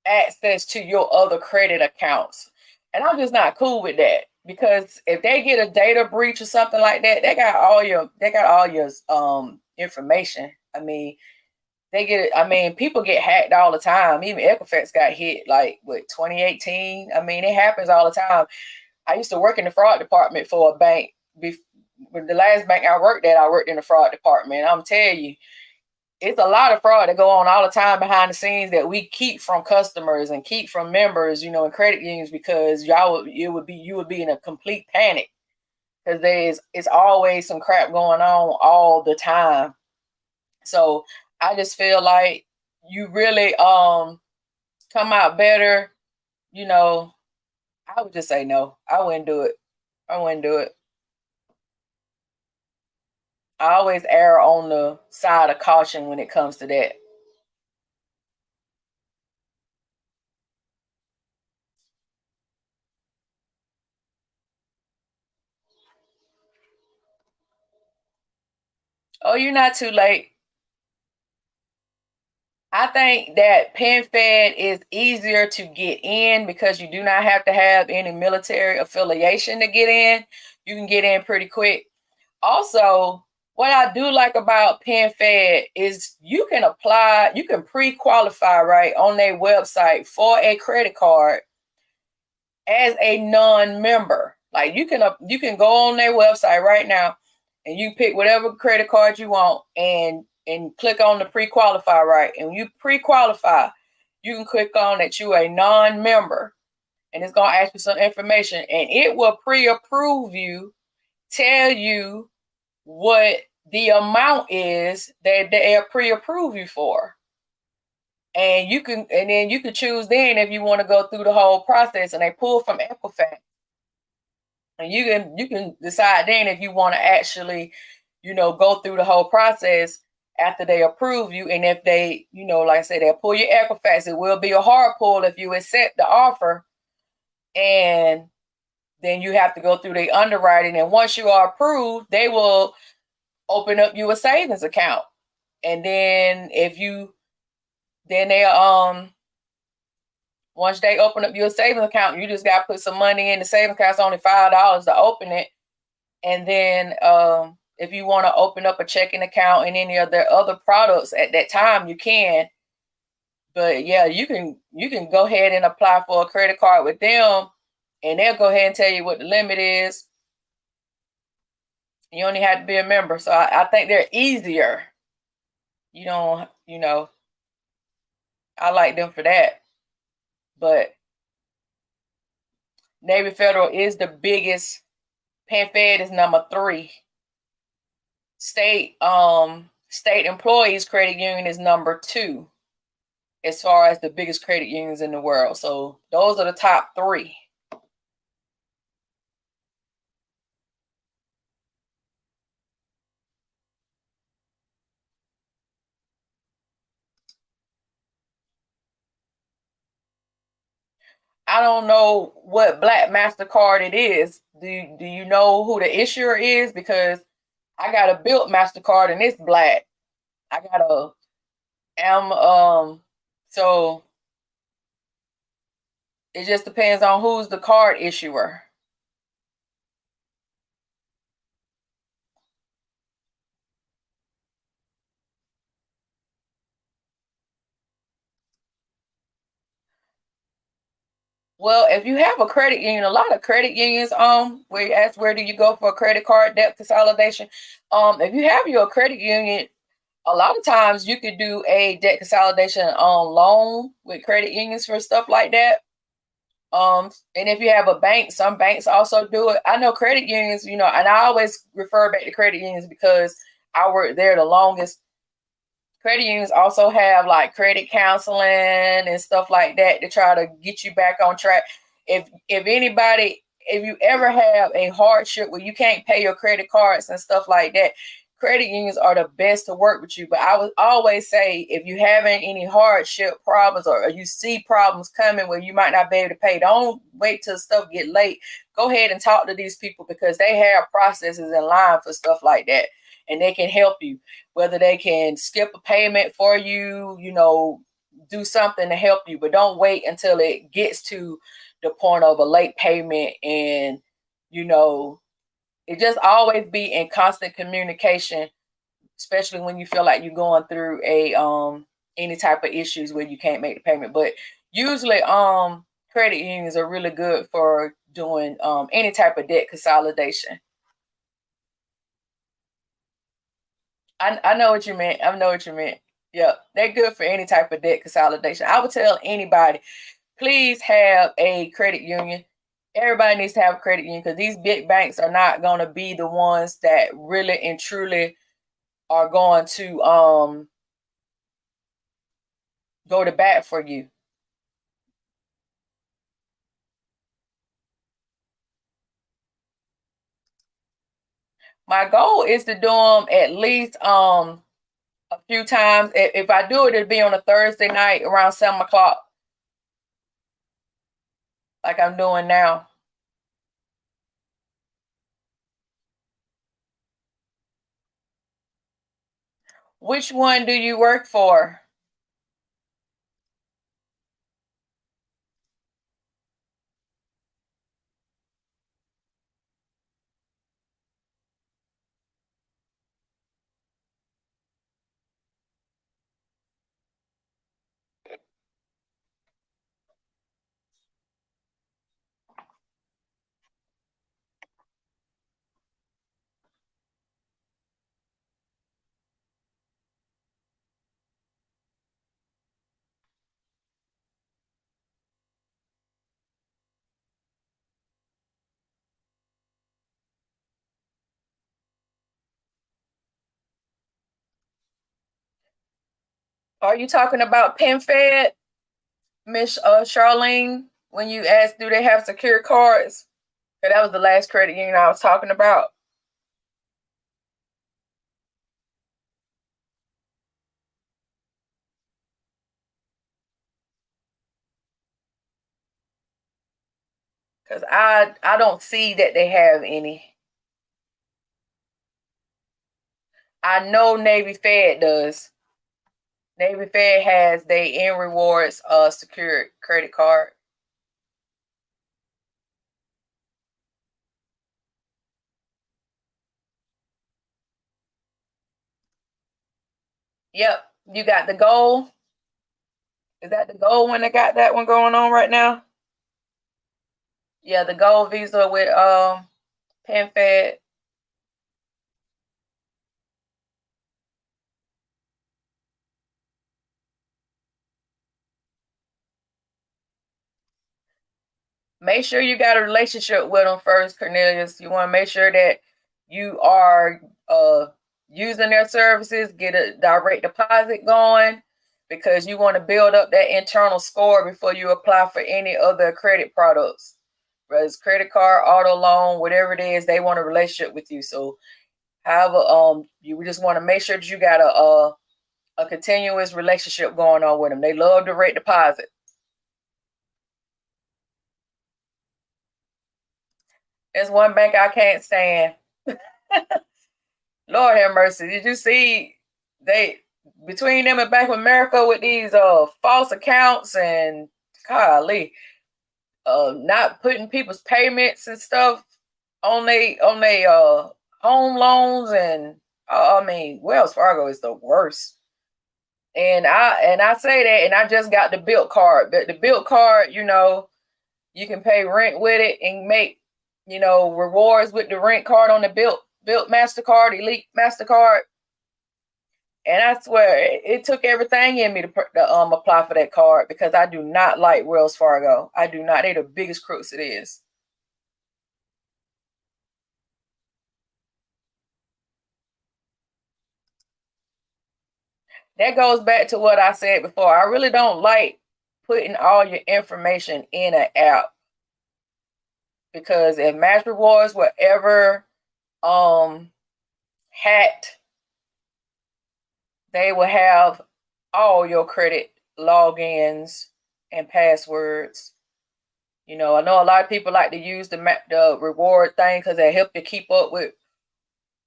access to your other credit accounts. And I'm just not cool with that, because if they get a data breach or something like that, they got all your information. People get hacked all the time. Even Equifax got hit like 2018. It happens all the time. I used to work in the fraud department for a bank. With the last bank I worked at, I worked in the fraud department. I'm telling you, it's a lot of fraud that go on all the time behind the scenes that we keep from customers and keep from members, in credit unions, because you would be in a complete panic, because it's always some crap going on all the time. So I just feel like you really come out better. I would just say no. I wouldn't do it. I wouldn't do it. I always err on the side of caution when it comes to that. Oh, you're not too late. I think that PenFed is easier to get in because you do not have to have any military affiliation to get in. You can get in pretty quick. Also, what I do like about PenFed is you can pre-qualify right on their website for a credit card as a non-member. Like you can go on their website right now and you pick whatever credit card you want and click on the pre-qualify, right? And when you pre-qualify, you can click on that you're a non-member, and it's gonna ask you some information, and it will pre-approve you, tell you what the amount is that they'll pre-approve you for. And then you can choose then if you want to go through the whole process, and they pull from Equifax. And you can decide then if you want to actually, go through the whole process after they approve you. And if they, like I said, they'll pull your Equifax. It will be a hard pull if you accept the offer. And then you have to go through the underwriting. And once you are approved, they will open up you a savings account. And then once they open up your savings account, you just got to put some money in the savings account. It's only $5 to open it. And then if you want to open up a checking account and any of their other products at that time, you can. But yeah, you can go ahead and apply for a credit card with them, and they'll go ahead and tell you what the limit is. You only have to be a member. So I think they're easier. I like them for that. But Navy Federal is the biggest. PenFed is number 3. State Employees Credit Union is number 2 as far as the biggest credit unions in the world. So those are the top 3. I don't know what Black MasterCard it is. Do you know who the issuer is? Because I got a built MasterCard and it's black. I got so it just depends on who's the card issuer. Well, if you have a credit union, a lot of credit unions, where you ask where do you go for a credit card debt consolidation? If you have your credit union, a lot of times you could do a debt consolidation on loan with credit unions for stuff like that. And if you have a bank, some banks also do it. I know credit unions, and I always refer back to credit unions because I worked there the longest. Credit unions also have like credit counseling and stuff like that to try to get you back on track. If you ever have a hardship where you can't pay your credit cards and stuff like that, credit unions are the best to work with you. But I would always say, if you having any hardship problems, or you see problems coming where you might not be able to pay, don't wait till stuff get late. Go ahead and talk to these people, because they have processes in line for stuff like that, and they can help you. Whether they can skip a payment for you, do something to help you. But don't wait until it gets to the point of a late payment. And it just always be in constant communication, especially when you feel like you're going through a any type of issues where you can't make the payment. But usually credit unions are really good for doing any type of debt consolidation. I know what you meant. I know what you meant. Yeah, they're good for any type of debt consolidation. I would tell anybody, please have a credit union. Everybody needs to have a credit union, because these big banks are not going to be the ones that really and truly are going to go to bat for you. My goal is to do them at least a few times. If I do it, it'll be on a Thursday night around 7 o'clock, like I'm doing now. Which one do you work for? Are you talking about PenFed, Miss Charlene? When you asked, do they have secure cards? That was the last credit union I was talking about. Because I don't see that they have any. I know Navy Fed does. Navy Fed has they in rewards secured credit card. Yep. You got the gold. Is that the gold one that got that one going on right now? Yeah, the gold visa with PenFed. Make sure you got a relationship with them first, Cornelius. You want to make sure that you are using their services, get a direct deposit going, because you want to build up that internal score before you apply for any other credit products. Whether it's credit card, auto loan, whatever it is, they want a relationship with you. So, however, you just want to make sure that you got a continuous relationship going on with them. They love direct deposit. There's one bank I can't stand. Lord have mercy. Did you see they between them and Bank of America with these false accounts and golly, not putting people's payments and stuff on they home loans, and I mean Wells Fargo is the worst. And I say that, and I just got the Bilt card. But the Bilt card, you can pay rent with it and make, rewards with the rent card on the Bilt MasterCard, Elite MasterCard. And I swear, it took everything in me to apply for that card, because I do not like Wells Fargo. I do not. They're the biggest crooks it is. That goes back to what I said before. I really don't like putting all your information in an app, because if Match Rewards were ever hacked, they will have all your credit logins and passwords. I know a lot of people like to use the reward thing because they help you keep up with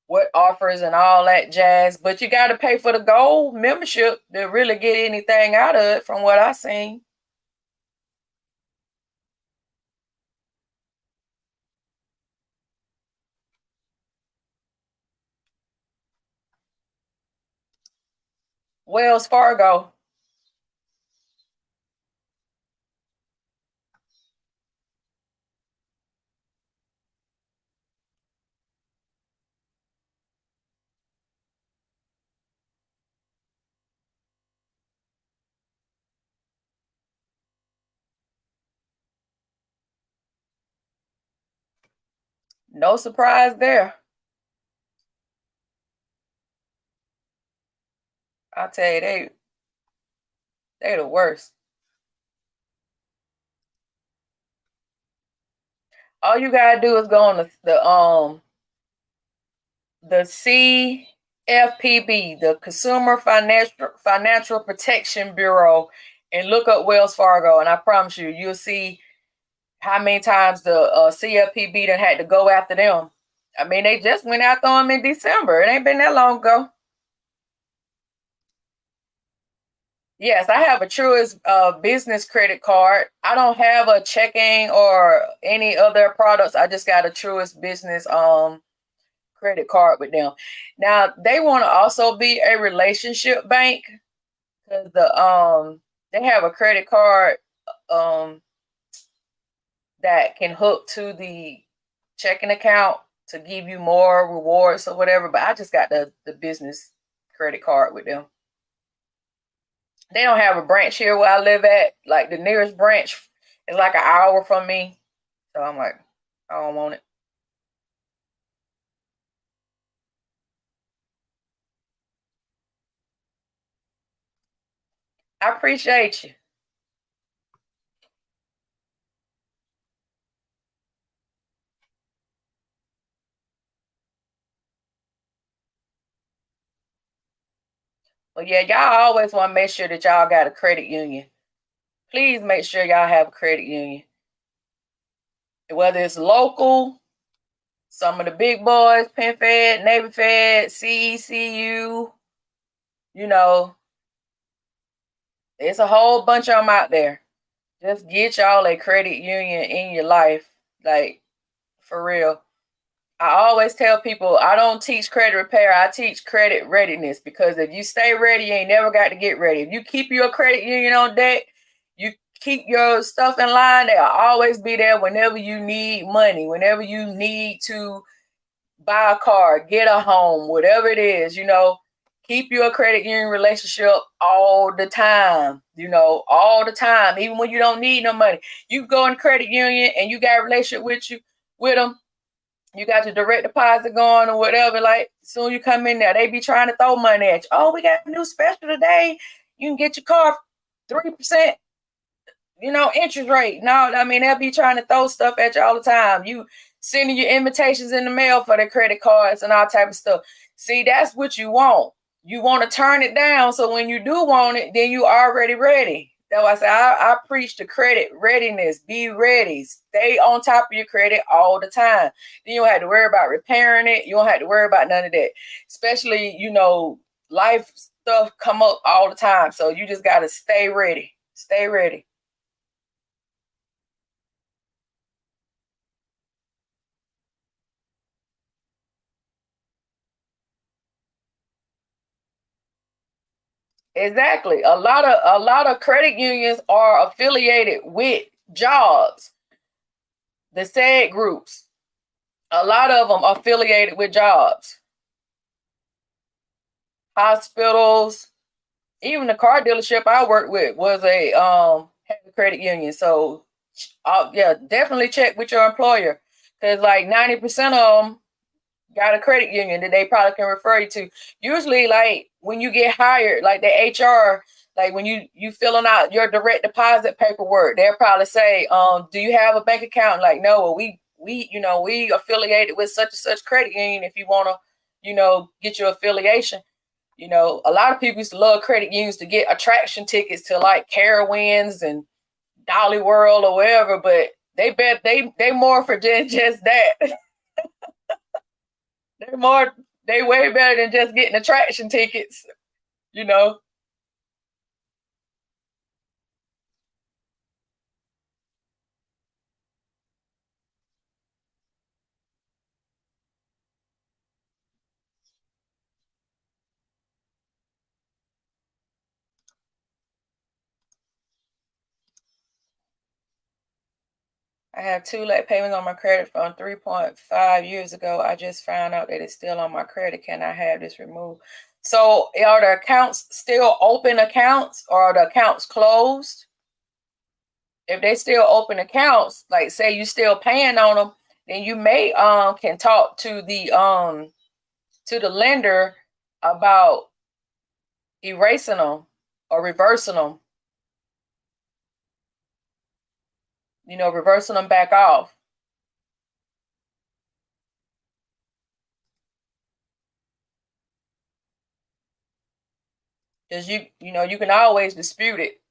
what offers and all that jazz. But you got to pay for the gold membership to really get anything out of it, from what I've seen. Wells Fargo. No surprise there. I tell you, they the worst. All you gotta do is go on the CFPB, the Consumer Financial Protection Bureau, and look up Wells Fargo, and I promise you, you'll see how many times the CFPB done had to go after them. I mean, they just went after them in December. It ain't been that long ago. Yes, I have a Truist business credit card. I don't have a checking or any other products. I just got a Truist business credit card with them. Now they want to also be a relationship bank, because they have a credit card um that can hook to the checking account to give you more rewards or whatever. But I just got the business credit card with them. They don't have a branch here where I live at. Like the nearest branch is like an hour from me. So I'm like, I don't want it. I appreciate you. But yeah, y'all always want to make sure that y'all got a credit union. Please make sure y'all have a credit union. Whether it's local, some of the big boys, Penn Fed, Navy Fed, CECU, you know, it's a whole bunch of them out there. Just get y'all a credit union in your life. Like, for real. I always tell people I don't teach credit repair. I teach credit readiness, because if you stay ready, you ain't never got to get ready. If you keep your credit union on deck, you keep your stuff in line, they'll always be there whenever you need money, whenever you need to buy a car, get a home, whatever it is, keep your credit union relationship all the time, all the time, even when you don't need no money. You go in credit union and you got a relationship with them, you got your direct deposit going or whatever. Like, soon you come in there, they be trying to throw money at you. Oh, we got a new special today. You can get your car 3%, interest rate. No, I mean, they'll be trying to throw stuff at you all the time. You sending your invitations in the mail for their credit cards and all type of stuff. See, that's what you want. You want to turn it down, so when you do want it, then you already ready. That's why I say I preach the credit readiness. Be ready. Stay on top of your credit all the time. Then you don't have to worry about repairing it. You don't have to worry about none of that. Especially, life stuff come up all the time. So you just got to stay ready. Stay ready. Exactly. A lot of credit unions are affiliated with jobs, the SAG groups. A lot of them are affiliated with jobs, hospitals. Even the car dealership I worked with was had a credit union. So, yeah, definitely check with your employer, because like 90% of them got a credit union that they probably can refer you to. Usually, like when you get hired, like the HR, like when you filling out your direct deposit paperwork, they'll probably say, do you have a bank account? Like, no, well, we affiliated with such and such credit union. If you want to, get your affiliation. A lot of people used to love credit unions to get attraction tickets to like Carowinds and Dolly World or wherever, but they more for just that. They more they way better than just getting attraction tickets, you know. I have two late payments on my credit from 3.5 years ago. I just found out that it's still on my credit. Can I have this removed? So are the accounts still open accounts or are the accounts closed? If they still open accounts, like say you still paying on them, then you may can talk to the lender about erasing them or reversing them, reversing them back off. Because you can always dispute it.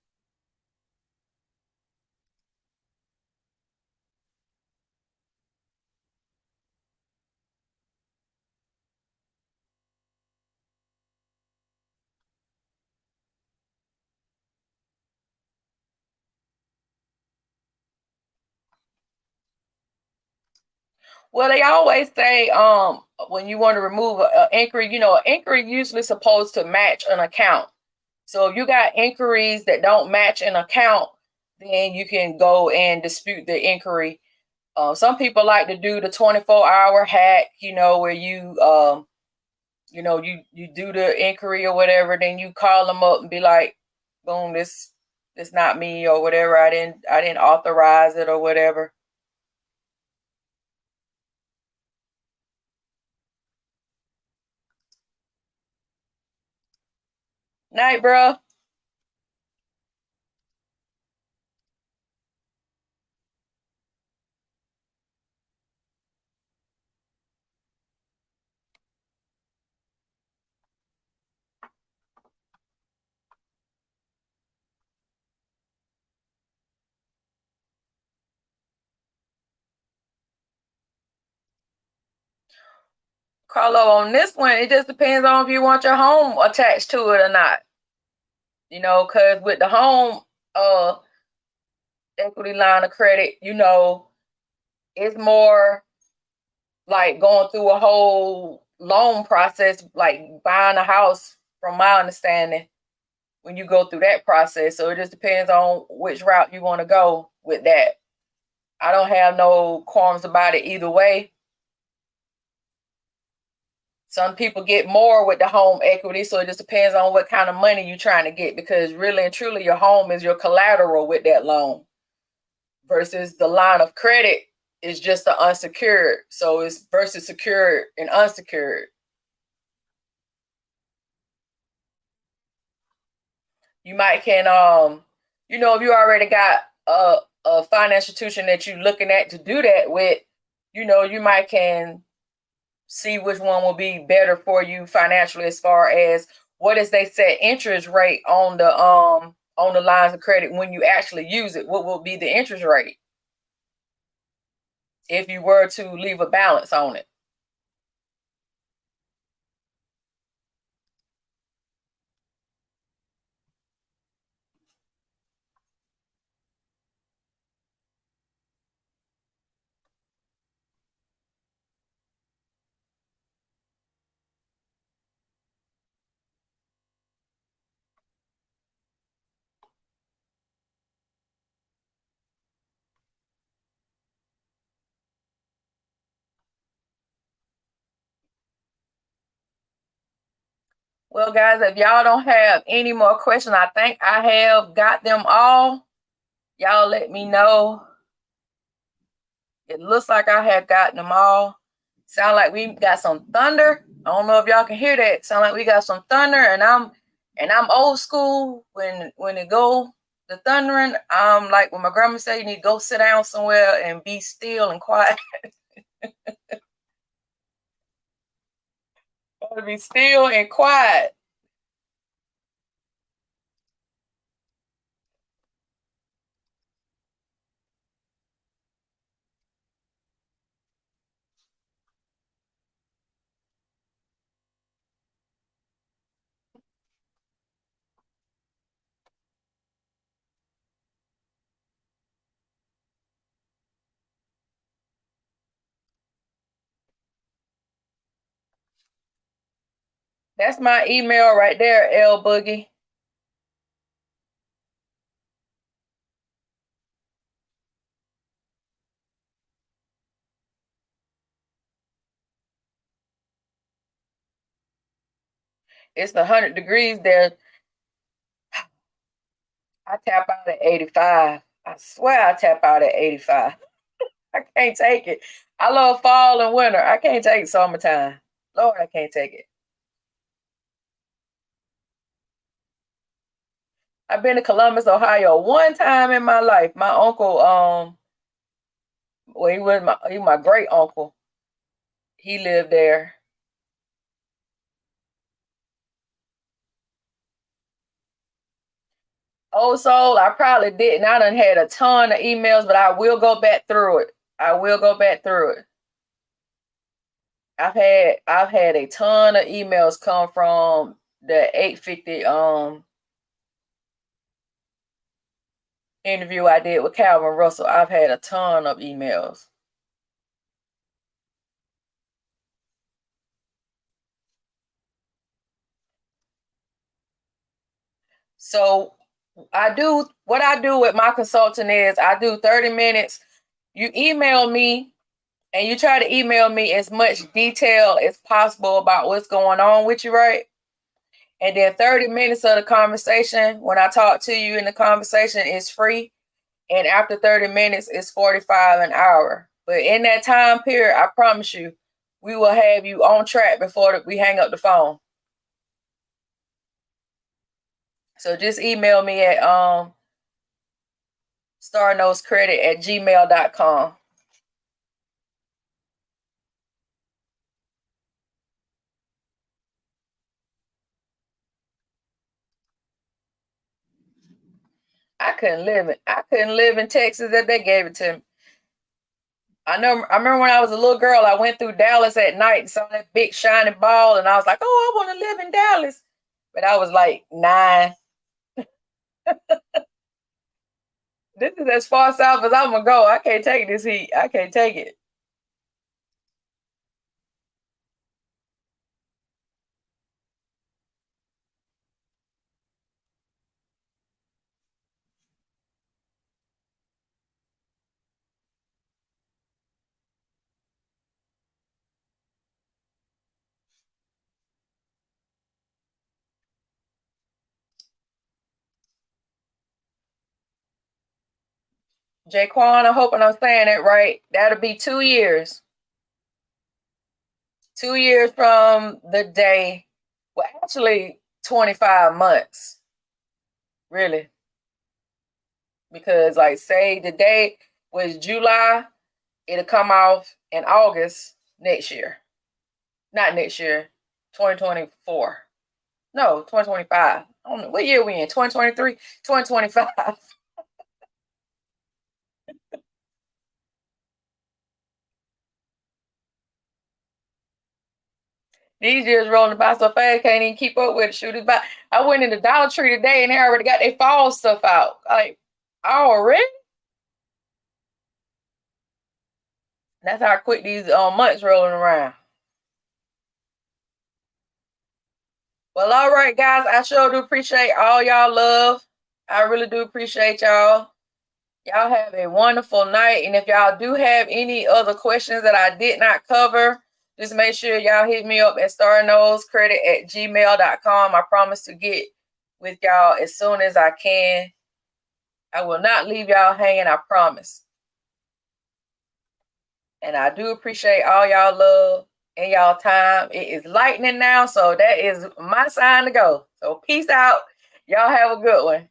Well, they always say when you want to remove an inquiry, an inquiry usually supposed to match an account. So if you got inquiries that don't match an account, then you can go and dispute the inquiry. Some people like to do the 24-hour hack, where you do the inquiry or whatever, then you call them up and be like, boom, this not me or whatever. I didn't authorize it or whatever. Night, bro. Carlo, on this one, it just depends on if you want your home attached to it or not. Because with the home uh equity line of credit, it's more like going through a whole loan process, like buying a house, from my understanding, when you go through that process. So it just depends on which route you want to go with that. I don't have no qualms about it either way. Some people get more with the home equity, so it just depends on what kind of money you're trying to get, because really and truly your home is your collateral with that loan versus the line of credit is just the unsecured. So it's versus secured and unsecured. You might can if you already got a financial institution that you're looking at to do that with, you might can see which one will be better for you financially, as far as what is they set interest rate on the lines of credit when you actually use it. What will be the interest rate if you were to leave a balance on it? Well, guys, if y'all don't have any more questions, I think I have got them all. Y'all let me know. It looks like I have gotten them all. Sound like we got some thunder. I don't know if y'all can hear that. Sound like we got some thunder, and I'm old school when it go the thundering. I'm like when my grandma said you need to go sit down somewhere and be still and quiet. Gotta be still and quiet. That's my email right there, L Boogie. It's 100 degrees there. I tap out at 85. I swear I tap out at 85. I can't take it. I love fall and winter. I can't take summertime. Lord, I can't take it. I've been to Columbus, Ohio one time in my life. My uncle, well, he was my great uncle. He lived there. Old soul, I probably didn't. I done had a ton of emails, but I will go back through it. I will go back through it. I've had a ton of emails come from the 850 interview I did with Calvin Russell. I've had a ton of emails. So what I do with my consultant is I do 30 minutes. You email me and you try to email me as much detail as possible about what's going on with you, right? And then 30 minutes of the conversation, when I talk to you in the conversation, is free. And after 30 minutes, it's 45 an hour. But in that time period, I promise you, we will have you on track before we hang up the phone. So just email me at starrknowscredit@gmail.com. I couldn't live in Texas if they gave it to me. I remember when I was a little girl, I went through Dallas at night and saw that big shiny ball, and I was like, oh, I want to live in Dallas. But I was like 9. This is as far south as I'm gonna go. I can't take this heat. I can't take it. Jaquan, I'm hoping I'm saying it right. That'll be 2 years. 2 years from the day. Well, actually, 25 months, really. Because, like, say the day was July, it'll come off in August next year. Not next year, 2024. No, 2025. I don't know. What year we in? 2023? 2025. These years rolling by so fast, can't even keep up with it. Shoot it by. I went in the Dollar Tree today and they already got their fall stuff out. Like, already? That's how quick these months rolling around. Well, all right, guys. I sure do appreciate all y'all love. I really do appreciate y'all. Y'all have a wonderful night. And if y'all do have any other questions that I did not cover, just make sure y'all hit me up at starrknowscredit@gmail.com. I promise to get with y'all as soon as I can. I will not leave y'all hanging, I promise. And I do appreciate all y'all love and y'all time. It is lightning now, so that is my sign to go. So peace out. Y'all have a good one.